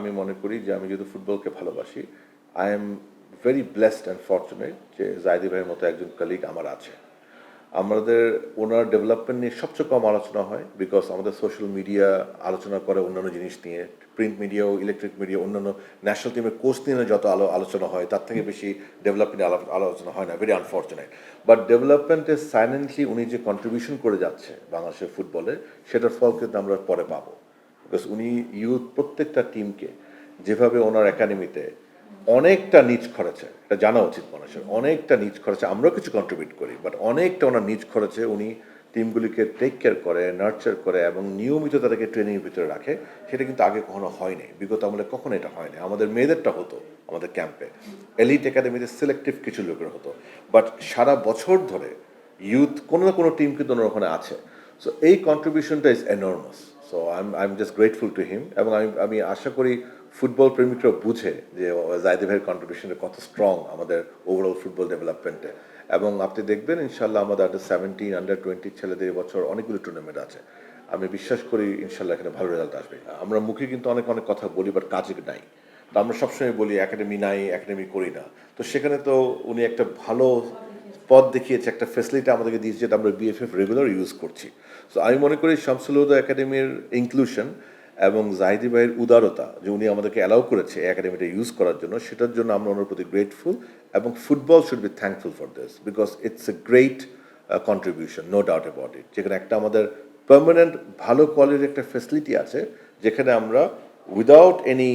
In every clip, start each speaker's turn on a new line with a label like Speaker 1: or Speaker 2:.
Speaker 1: আমি মনে করি যে আমি যেহেতু ফুটবলকে ভালোবাসি, I am very blessed and fortunate যে জাইদি ভাইয়ের মতো একজন কলিগ আমার আছে। আমাদের ওনার ডেভেলপমেন্ট নিয়ে সবচেয়ে কম আলোচনা হয়, বিকজ আমাদের সোশ্যাল মিডিয়া আলোচনা করে অন্যান্য জিনিস নিয়ে, প্রিন্ট মিডিয়া ও ইলেকট্রিক মিডিয়া অন্যান্য ন্যাশনাল টিমের কোচ নিয়ে যত আলোচনা হয় তার থেকে বেশি ডেভেলপমেন্ট আলোচনা হয় না, ভেরি আনফর্চুনেট। বাট ডেভেলপমেন্টে সাইলেন্টলি উনি যে কন্ট্রিবিউশন করে যাচ্ছে বাংলাদেশের ফুটবলে, সেটার ফল কিন্তু আমরা পরে পাবো। বিকজ উনি ইউথ প্রত্যেকটা টিমকে যেভাবে ওনার একাডেমিতে অনেকটা নিজ খরচে, এটা জানা উচিত মানুষের, অনেকটা নিজ খরচে আমরাও কিছু কন্ট্রিবিউট করি, বাট অনেকটা ওনার নিজ খরচে উনি টিমগুলিকে টেক কেয়ার করে, নার্চার করে এবং নিয়মিত তাদেরকে ট্রেনিংয়ের ভিতরে রাখে। সেটা কিন্তু আগে কখনো হয়নি, বিগত আমলে কখনো এটা হয়নি। আমাদের মেয়েদেরটা হতো আমাদের ক্যাম্পে, এলিট একাডেমিতে সিলেক্টিভ কিছু লোকের হতো, বাট সারা বছর ধরে ইউথ কোনো না কোনো টিম কিন্তু ওনার ওখানে আছে। সো এই কন্ট্রিবিউশনটা is enormous. So I am just grateful to him, এবং আমি আশা করি ফুটবল প্রেমিকরা বুঝে যে জাইদি ভাইয়ের কন্ট্রিবিউশনটা কত স্ট্রং আমাদের ওভারঅল ফুটবল ডেভেলপমেন্টে। এবং আপনি দেখবেন ইনশাল্লাহ আমাদের আন্ডার 17, আন্ডার 20 ছেলেদের এবছর অনেকগুলো টুর্নামেন্ট আছে। আমি বিশ্বাস করি ইনশাল্লাহ এখানে ভালো রেজাল্ট আসবে। আমরা মুখে কিন্তু অনেক অনেক কথা বলি, বাট কাজে নাই। তো আমরা সবসময় বলি একাডেমি নাই, একাডেমি করি না। তো সেখানে তো উনি একটা ভালো পথ দেখিয়েছে, একটা ফেসিলিটি আমাদেরকে দিয়েছে, যেটা আমরা বিএফএফ রেগুলার ইউজ করছি। সো আমি মনে করি শামসুল হুদা একাডেমির ইনক্লুশন এবং জাহিদি ভাইয়ের উদারতা যে উনি আমাদেরকে অ্যালাউ করেছে এই একাডেমিটা ইউজ করার জন্য, সেটার জন্য আমরা ওনার প্রতি গ্রেটফুল। এবং football should be thankful for this, because it's a great contribution, no doubt about it. যেখানে একটা আমাদের পার্মানেন্ট ভালো কোয়ালিটির একটা ফেসিলিটি আছে, যেখানে আমরা without any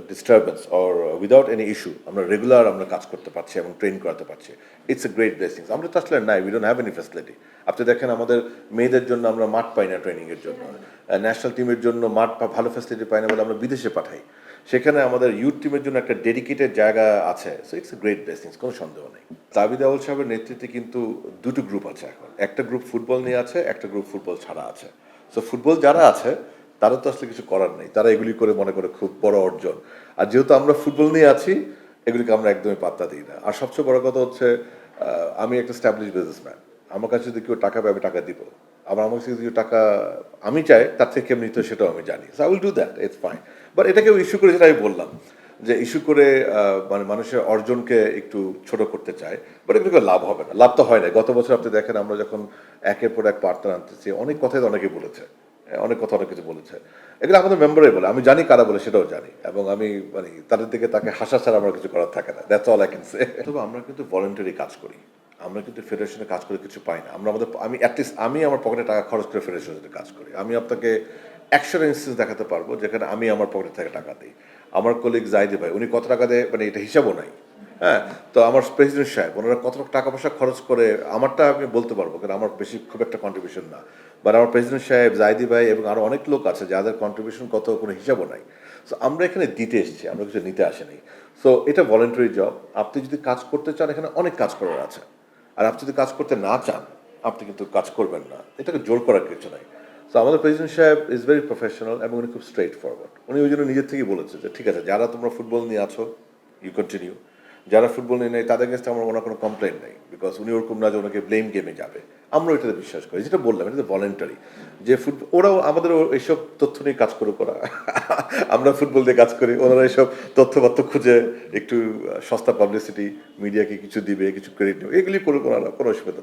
Speaker 1: disturbance or without any issue আমরা রেগুলার আমরা কাজ করতে পারছি এবং ট্রেন করাতে পারছি। It's a great blessings. আমরা তো আসলে নাই, we don't have any facility. আপনি দেখেন আমাদের মেয়েদের জন্য আমরা মাঠ পাই না ট্রেনিংয়ের জন্য, ন্যাশনাল টিমের জন্য মাঠ ভালো ফ্যাসিলিটি পাই না বলে আমরা বিদেশে পাঠাই। সেখানে আমাদের ইউথ টিমের জন্য একটা ডেডিকেটেড জায়গা আছে। So it's a great blessings, কোনো সন্দেহ নেই। তাবিদ আউল সাহেবের নেতৃত্বে কিন্তু দুটো গ্রুপ আছে এখন, একটা গ্রুপ ফুটবল নিয়ে আছে, একটা গ্রুপ ফুটবল ছাড়া আছে। সো ফুটবল যারা আছে তারা তো আসলে কিছু করার নেই, তারা এগুলি করে মনে করে খুব বড় অর্জন। আর যেহেতু আমরা ফুটবল নিয়ে আছি, এগুলিকে আমরা একদমই পাত্তা দিই না। আর সবচেয়ে বড় কথা হচ্ছে আমি একটা স্ট্যাবলিশ বিজনেসম্যান, আমার কাছে যদি কেউ টাকা পাবে টাকা দিব, আবার আমার কাছে যদি কেউ টাকা আমি চাই তার থেকে কেমন নিতে সেটাও আমি জানি। So I will do that, it's fine. But এটাকেও ইস্যু করে, যেটা আমি বললাম যে ইস্যু করে মানে মানুষের অর্জনকে একটু ছোট করতে চায়, বাট এগুলো করে লাভ হবে না, লাভ তো হয় না। গত বছর আপনি দেখেন আমরা যখন একের পর এক পার্টনার আনতেছি, অনেক কথাই তো অনেকে বলেছে, অনেক কথা অনেক কিছু বলেছে। এগুলো আমাদের মেম্বারই বলে, আমি জানি কারা বলে সেটাও জানি, এবং আমি মানে তাদের দিকে তাকে হাসা ছাড়া আমার কিছু করার থাকে না। That's all I can say. তবে আমরা কিন্তু ভলেন্টারি কাজ করি, আমরা কিন্তু ফেডারেশনে কাজ করে কিছু পাই না। আমরা আমাদের আমি অ্যাটলিস্ট আমি আমার পকেটে টাকা খরচ করে ফেডারেশনে কাজ করি। আমি আপনাকে 100টা ইনস্টেন্স দেখাতে পারবো যেখানে আমি আমার পকেট থেকে টাকা দিই। আমার কলিগ জাইদি ভাই উনি কত টাকা দেয় মানে এটা হিসাবও নাই। হ্যাঁ, তো আমার প্রেসিডেন্ট সাহেব ওনারা কত টাকা পয়সা খরচ করে, আমারটা আমি বলতে পারবো কারণ আমার বেশি খুব একটা কন্ট্রিবিউশন না, বাট আমার প্রেসিডেন্ট সাহেব, জাইদি ভাই এবং আরও অনেক লোক আছে যাদের কন্ট্রিবিউশন কত কোনো হিসাবও নাই। সো আমরা এখানে দিতে এসেছি, আমরা কিছু নিতে আসিনি। সো এটা ভলেন্টারি জব। আপনি যদি কাজ করতে চান এখানে অনেক কাজ করার আছে, আর আপনি যদি কাজ করতে না চান আপনি কিন্তু কাজ করবেন না, এটাকে জোর করার কিছু নাই। সো আমাদের প্রেসিডেন্ট সাহেব ইজ ভেরি প্রফেশনাল এবং উনি খুব স্ট্রেট ফরওয়ার্ড। উনি ওই জন্য নিজের থেকেই বলেছে যে ঠিক আছে, যারা তোমরা ফুটবল নিয়ে আছো ইউ কন্টিনিউ, যারা ফুটবল নিয়ে নেই তাদের কাছে আমার ওনার কোনো কমপ্লেন নেই, বিকজ উনি ওরকম না যে ওনাকে ব্লেম গেমে যাবে। আমরা এটাতে বিশ্বাস করি, যেটা বললাম এটা ভলেন্টারি। যে ফুটবল ওরাও আমাদের এইসব তথ্য নিয়ে কাজ করে করা আমরা ফুটবল দিয়ে কাজ করি, ওনারা এইসব তথ্যপত্র খুঁজে একটু সস্তা পাবলিসিটি, মিডিয়াকে কিছু দিবে, কিছু ক্রেডিট নেবে, এগুলি করে ওনারা কোনো অসুবিধা নেই।